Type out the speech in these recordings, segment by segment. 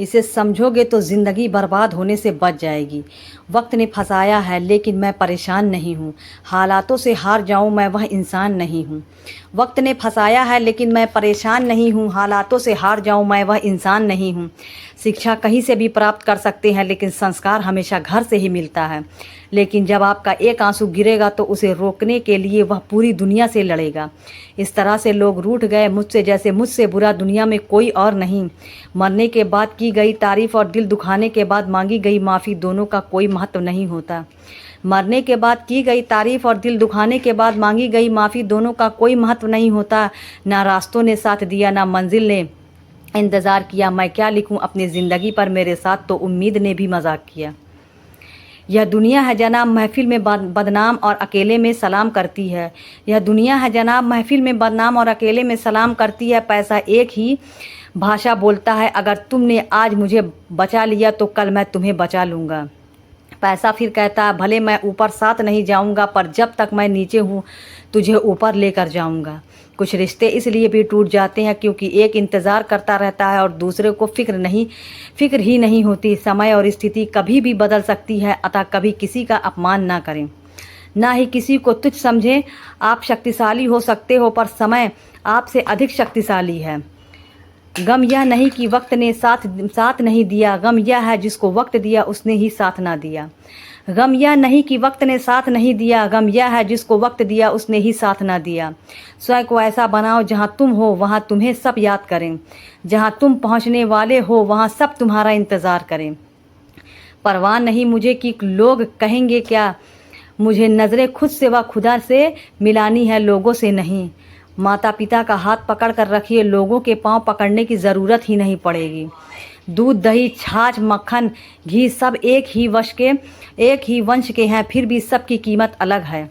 इसे समझोगे तो ज़िंदगी बर्बाद होने से बच जाएगी। वक्त ने फंसाया है लेकिन मैं परेशान नहीं हूँ। हालातों से हार जाऊँ मैं वह इंसान नहीं हूँ। वक्त ने फंसाया है लेकिन मैं परेशान नहीं हूँ। हालातों से हार जाऊँ मैं वह इंसान नहीं हूँ। शिक्षा कहीं से भी प्राप्त कर सकते हैं लेकिन संस्कार हमेशा घर से ही मिलता है। लेकिन जब आपका एक आंसू गिरेगा तो उसे रोकने के लिए वह पूरी दुनिया से लड़ेगा। इस तरह से लोग रूठ गए मुझसे जैसे मुझसे बुरा दुनिया में कोई और नहीं। मरने के बाद की गई तारीफ और दिल दुखाने के बाद मांगी गई माफ़ी दोनों का कोई महत्व नहीं होता। मरने के बाद की गई तारीफ और दिल दुखाने के बाद मांगी गई माफ़ी दोनों का कोई महत्व नहीं होता। ना रास्तों ने साथ दिया ना मंजिल ने इंतज़ार किया। मैं क्या लिखूं अपनी ज़िंदगी पर, मेरे साथ तो उम्मीद ने भी मजाक किया। यह दुनिया है जनाब महफिल में बदनाम और अकेले में सलाम करती है। यह दुनिया है जनाब महफिल में बदनाम और अकेले में सलाम करती है। पैसा एक ही भाषा बोलता है, अगर तुमने आज मुझे बचा लिया तो कल मैं तुम्हें बचा लूँगा। पैसा फिर कहता है, भले मैं ऊपर साथ नहीं जाऊंगा पर जब तक मैं नीचे हूँ तुझे ऊपर लेकर जाऊंगा। कुछ रिश्ते इसलिए भी टूट जाते हैं क्योंकि एक इंतज़ार करता रहता है और दूसरे को फिक्र ही नहीं होती। समय और स्थिति कभी भी बदल सकती है, अतः कभी किसी का अपमान ना करें, ना ही किसी को तुच्छ समझें। आप शक्तिशाली हो सकते हो पर समय आपसे अधिक शक्तिशाली है। गम यह नहीं कि वक्त ने साथ नहीं दिया, गम यह है जिसको वक्त दिया उसने ही साथ ना दिया। गम यह नहीं कि वक्त ने साथ नहीं दिया, गम यह है जिसको वक्त दिया उसने ही साथ ना दिया। स्वयं को ऐसा बनाओ जहाँ तुम हो वहाँ तुम्हें सब याद करें, जहाँ तुम पहुँचने वाले हो वहाँ सब तुम्हारा इंतज़ार करें। परवाह नहीं मुझे कि लोग कहेंगे क्या, मुझे नज़रें खुद से व खुदा से मिलानी है, लोगों से नहीं। माता पिता का हाथ पकड़ कर रखिए, लोगों के पांव पकड़ने की ज़रूरत ही नहीं पड़ेगी। दूध दही छाछ मक्खन घी सब एक ही वंश के हैं, फिर भी सबकी कीमत अलग है।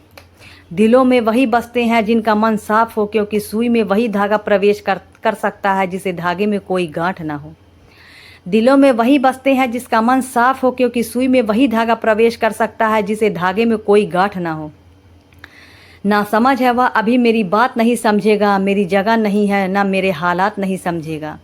दिलों में वही बसते हैं जिनका मन साफ हो, क्योंकि सुई में वही धागा प्रवेश कर सकता है जिसे धागे में कोई गांठ ना हो। दिलों में वही बसते हैं जिसका मन साफ हो, क्योंकि सुई में वही धागा प्रवेश कर सकता है जिसे धागे में कोई गांठ ना हो। ना समझ है वह अभी मेरी बात नहीं समझेगा, मेरी जगह नहीं है ना मेरे हालात नहीं समझेगा।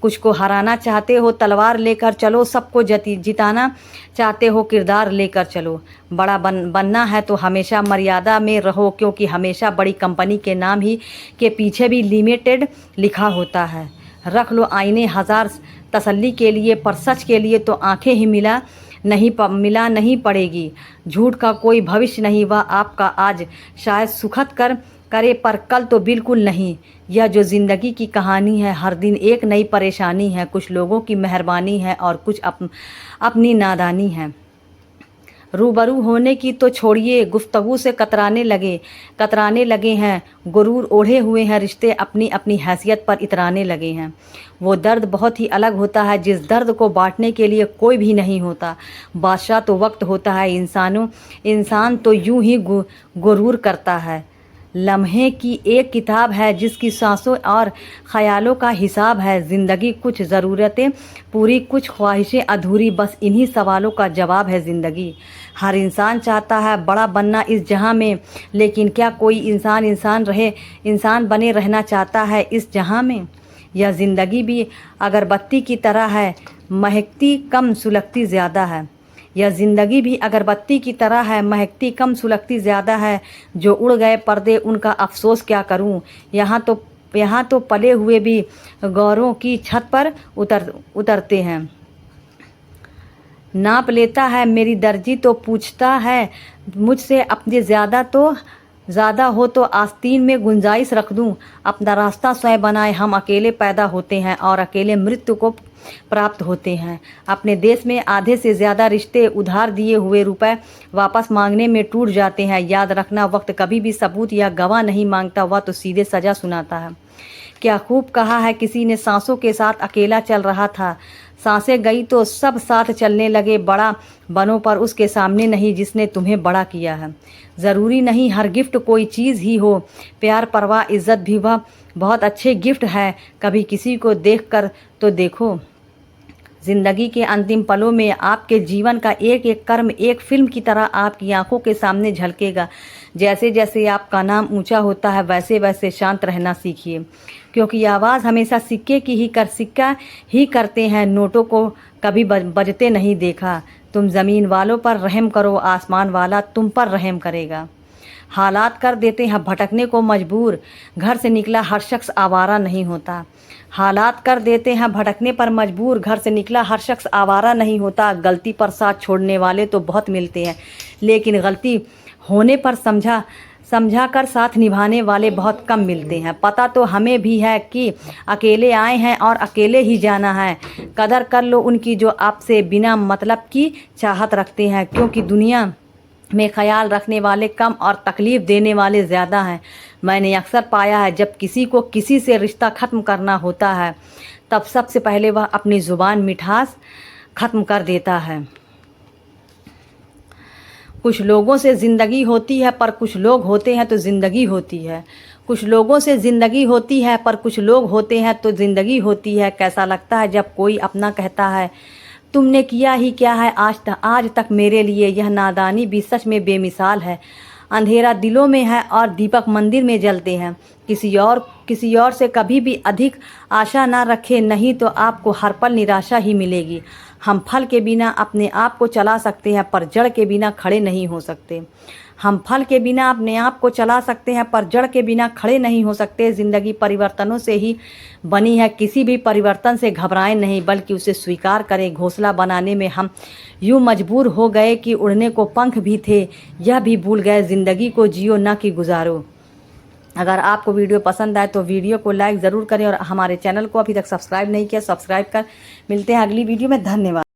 कुछ को हराना चाहते हो तलवार लेकर चलो, सबको जिताना चाहते हो किरदार लेकर चलो। बड़ा बनना है तो हमेशा मर्यादा में रहो, क्योंकि हमेशा बड़ी कंपनी के नाम ही के पीछे भी लिमिटेड लिखा होता है। रख लो आईने हजार तसल्ली के लिए, पर सच के लिए तो आंखें ही मिला नहीं पड़ेगी। झूठ का कोई भविष्य नहीं, वह आपका आज शायद सुखद करे पर कल तो बिल्कुल नहीं। यह जो ज़िंदगी की कहानी है, हर दिन एक नई परेशानी है। कुछ लोगों की मेहरबानी है और कुछ अपनी नादानी है। रूबरू होने की तो छोड़िए, गुफ्तगू से कतराने लगे हैं। गुरूर ओढ़े हुए हैं रिश्ते, अपनी अपनी हैसियत पर इतराने लगे हैं। वो दर्द बहुत ही अलग होता है जिस दर्द को बांटने के लिए कोई भी नहीं होता। बादशाह तो वक्त होता है, इंसान तो यूं ही गुरूर करता है। लम्हे की एक किताब है जिसकी सांसों और ख्यालों का हिसाब है। ज़िंदगी कुछ ज़रूरतें पूरी कुछ ख्वाहिशें अधूरी, बस इन्हीं सवालों का जवाब है ज़िंदगी। हर इंसान चाहता है बड़ा बनना इस जहां में, लेकिन क्या कोई इंसान बने रहना चाहता है इस जहां में? यह ज़िंदगी भी अगरबत्ती की तरह है, महकती कम सुलगती ज़्यादा है। यह ज़िंदगी भी अगरबत्ती की तरह है, महकती कम सुलगती ज़्यादा है। जो उड़ गए पर्दे उनका अफसोस क्या करूं, यहाँ तो पले हुए भी गौरों की छत पर उतरते हैं। नाप लेता है मेरी दर्जी तो पूछता है मुझसे, अपने ज़्यादा हो तो आस्तीन में गुंजाइश रख दूं। अपना रास्ता स्वयं बनाए, हम अकेले पैदा होते हैं और अकेले मृत्यु को प्राप्त होते हैं। अपने देश में आधे से ज़्यादा रिश्ते उधार दिए हुए रुपए वापस मांगने में टूट जाते हैं। याद रखना, वक्त कभी भी सबूत या गवाह नहीं मांगता, वह तो सीधे सज़ा सुनाता है। क्या खूब कहा है किसी ने, सांसों के साथ अकेला चल रहा था, सांसें गई तो सब साथ चलने लगे। बड़ा बनो पर उसके सामने नहीं जिसने तुम्हें बड़ा किया है। ज़रूरी नहीं हर गिफ्ट कोई चीज़ ही हो, प्यार परवाह इज़्ज़त भी वह बहुत अच्छे गिफ्ट है। कभी किसी को देख कर तो देखो, ज़िंदगी के अंतिम पलों में आपके जीवन का एक एक कर्म एक फिल्म की तरह आपकी आंखों के सामने झलकेगा। जैसे जैसे आपका नाम ऊंचा होता है वैसे वैसे शांत रहना सीखिए, क्योंकि आवाज़ हमेशा सिक्का ही करते हैं, नोटों को कभी बजते नहीं देखा। तुम ज़मीन वालों पर रहम करो, आसमान वाला तुम पर रहम करेगा। हालात कर देते हैं भटकने को मजबूर, घर से निकला हर शख्स आवारा नहीं होता। हालात कर देते हैं भटकने पर मजबूर, घर से निकला हर शख्स आवारा नहीं होता। गलती पर साथ छोड़ने वाले तो बहुत मिलते हैं, लेकिन गलती होने पर समझा कर साथ निभाने वाले बहुत कम मिलते हैं। पता तो हमें भी है कि अकेले आए हैं और अकेले ही जाना है। कदर कर लो उनकी जो आपसे बिना मतलब की चाहत रखते हैं, क्योंकि दुनिया में ख्याल रखने वाले कम और तकलीफ़ देने वाले ज़्यादा हैं। मैंने अक्सर पाया है जब किसी को किसी से रिश्ता ख़त्म करना होता है तब सबसे पहले वह अपनी ज़ुबान मिठास ख़त्म कर देता है। कुछ लोगों से ज़िंदगी होती है पर कुछ लोग होते हैं तो ज़िंदगी होती है। कुछ लोगों से ज़िंदगी होती है पर कुछ लोग होते हैं तो ज़िंदगी होती है। कैसा लगता है जब कोई अपना कहता है तुमने किया ही क्या है आज तक मेरे लिए। यह नादानी भी सच में बेमिसाल है। अंधेरा दिलों में है और दीपक मंदिर में जलते हैं। किसी और से कभी भी अधिक आशा ना रखें, नहीं तो आपको हर पल निराशा ही मिलेगी। हम फल के बिना अपने आप को चला सकते हैं पर जड़ के बिना खड़े नहीं हो सकते। हम फल के बिना अपने आप को चला सकते हैं पर जड़ के बिना खड़े नहीं हो सकते। ज़िंदगी परिवर्तनों से ही बनी है, किसी भी परिवर्तन से घबराएं नहीं बल्कि उसे स्वीकार करें। घोंसला बनाने में हम यूँ मजबूर हो गए कि उड़ने को पंख भी थे, यह भी भूल गए ज़िंदगी को जियो ना कि गुजारो। अगर आपको वीडियो पसंद आए तो वीडियो को लाइक ज़रूर करें और हमारे चैनल को अभी तक सब्सक्राइब नहीं किया सब्सक्राइब कर। मिलते हैं अगली वीडियो में। धन्यवाद।